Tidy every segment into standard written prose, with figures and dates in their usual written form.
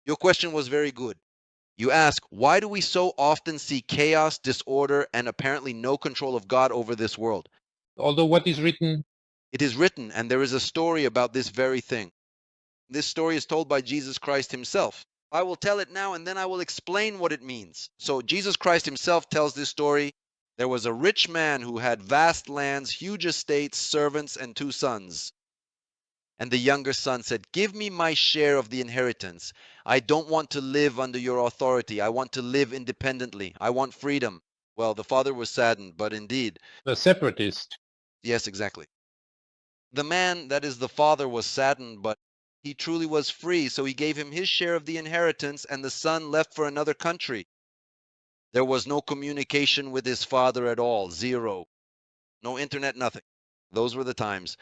Your question was very good. You ask, why do we so often see chaos, disorder, and apparently no control of God over this world? Although what is written, It is written, and there is a story about this very thing. This story is told by Jesus Christ himself. I will tell it now, and then I will explain what it means. So Jesus Christ himself tells this story. There was a rich man who had vast lands, huge estates, servants, and two sons. And the younger son said, "Give me my share of the inheritance. I don't want to live under your authority. I want to live independently. I want freedom." Well, the father was saddened, but indeed, the separatist, yes, exactly. The man, that is the father, was saddened, but he truly was free, so he gave him his share of the inheritance, and the son left for another country. There was no communication with his father at all, zero. No internet, nothing. Those were the times.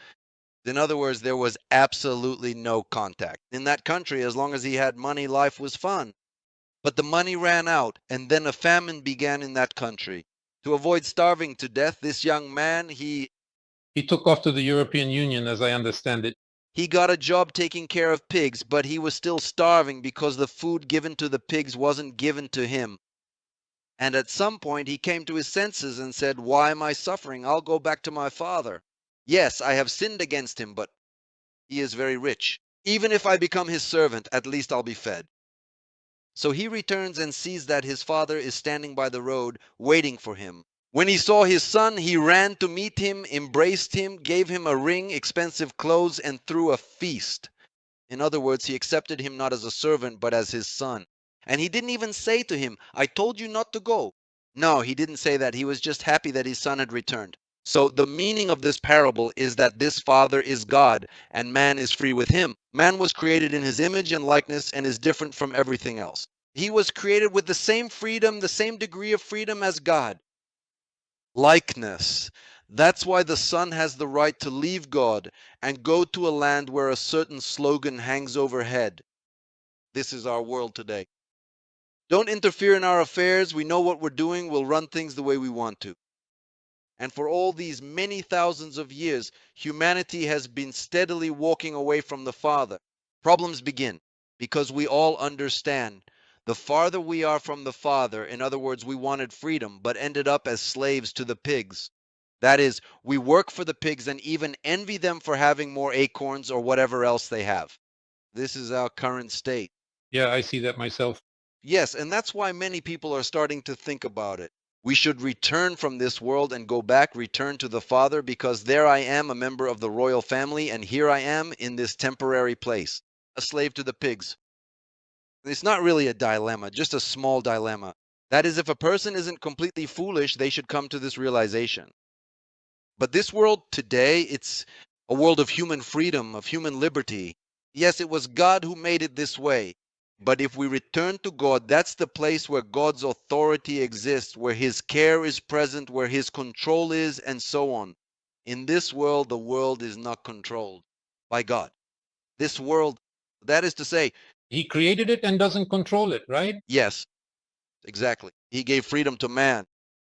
In other words, there was absolutely no contact. In that country, as long as he had money, life was fun. But the money ran out, and then a famine began in that country. To avoid starving to death, this young man, he took off to the European Union, as I understand it. he got a job taking care of pigs, but he was still starving because the food given to the pigs wasn't given to him. And at some point he came to his senses and said, "Why am I suffering? I'll go back to my father. Yes, I have sinned against him, but he is very rich. Even if I become his servant, at least I'll be fed." So he returns and sees that his father is standing by the road, waiting for him. When he saw his son, he ran to meet him, embraced him, gave him a ring, expensive clothes, and threw a feast. In other words, he accepted him not as a servant, but as his son. And he didn't even say to him, "I told you not to go." No, he didn't say that. He was just happy that his son had returned. So the meaning of this parable is that this father is God and man is free with him. Man was created in his image and likeness and is different from everything else. He was created with the same freedom, the same degree of freedom as God. Likeness. That's why the son has the right to leave God and go to a land where a certain slogan hangs overhead. This is our world today. Don't interfere in our affairs. We know what we're doing. We'll run things the way we want to. And for all these many thousands of years, humanity has been steadily walking away from the Father. Problems begin because we all understand the farther we are from the Father, in other words, we wanted freedom, but ended up as slaves to the pigs. That is, we work for the pigs and even envy them for having more acorns or whatever else they have. This is our current state. Yeah, I see that myself. Yes, and that's why many people are starting to think about it. We should return from this world and go back, return to the Father, because there I am, a member of the royal family, and here I am in this temporary place, a slave to the pigs. It's not really a dilemma, just a small dilemma. That is, if a person isn't completely foolish, they should come to this realization. But this world today, it's a world of human freedom, of human liberty. Yes, it was God who made it this way. But if we return to God, that's the place where God's authority exists, where His care is present, where His control is, and so on. In this world, the world is not controlled by God. This world, that is to say, He created it and doesn't control it, right? yes, exactly. He gave freedom to man.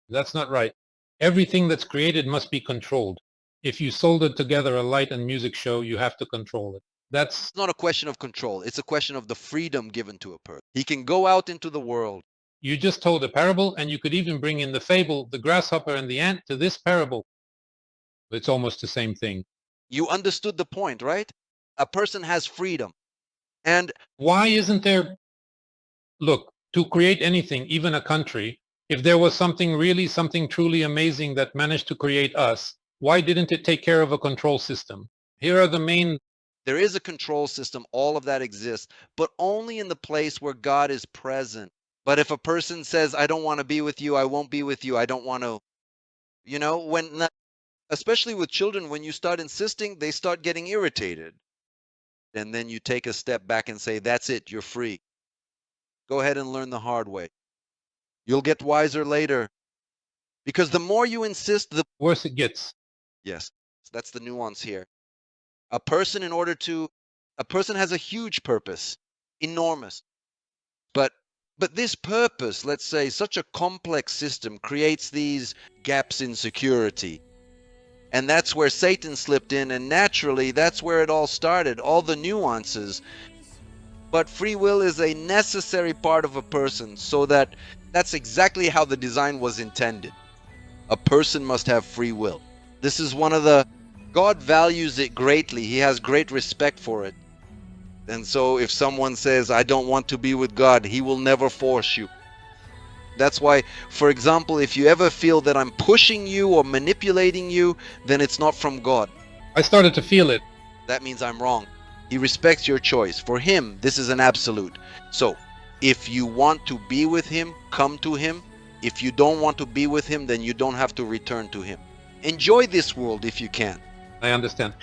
That's not right. Everything that's created must be controlled. If you soldered together a light and music show, you have to control it. That's It's not a question of control, it's a question of the freedom given to a person. He can go out into the world. You just told a parable, and you could even bring in the fable, the grasshopper and the ant, to this parable. It's almost the same thing. You understood the point, right? A person has freedom. And Why isn't there, look, to create anything, even a country, if there was something truly amazing that managed to create us, why didn't it take care of a control system? Here are the main, there is a control system, all of that exists, but only in the place where God is present. But if a person says, "I don't want to be with you, I won't be with you, I don't want to," especially with children, when you start insisting, they start getting irritated. And then you take a step back and say, "That's it, you're free. Go ahead and learn the hard way. You'll get wiser later." Because the more you insist, the worse it gets. yes, that's the nuance here. A person, in order to, a person has a huge purpose, enormous. But this purpose, let's say, such a complex system creates these gaps in security. And that's where Satan slipped in, and naturally, that's where it all started. All the nuances. But free will is a necessary part of a person, so that's exactly how the design was intended. A person must have free will. This is one of the God values it greatly. He has great respect for it. And so if someone says, I don't want to be with God, he will never force you. That's why, for example, if you ever feel that I'm pushing you or manipulating you, then it's not from God. I started to feel it. That means I'm wrong. He respects your choice. For him, this is an absolute. So, if you want to be with him, come to him. If you don't want to be with him, then you don't have to return to him. Enjoy this world if you can. I understand.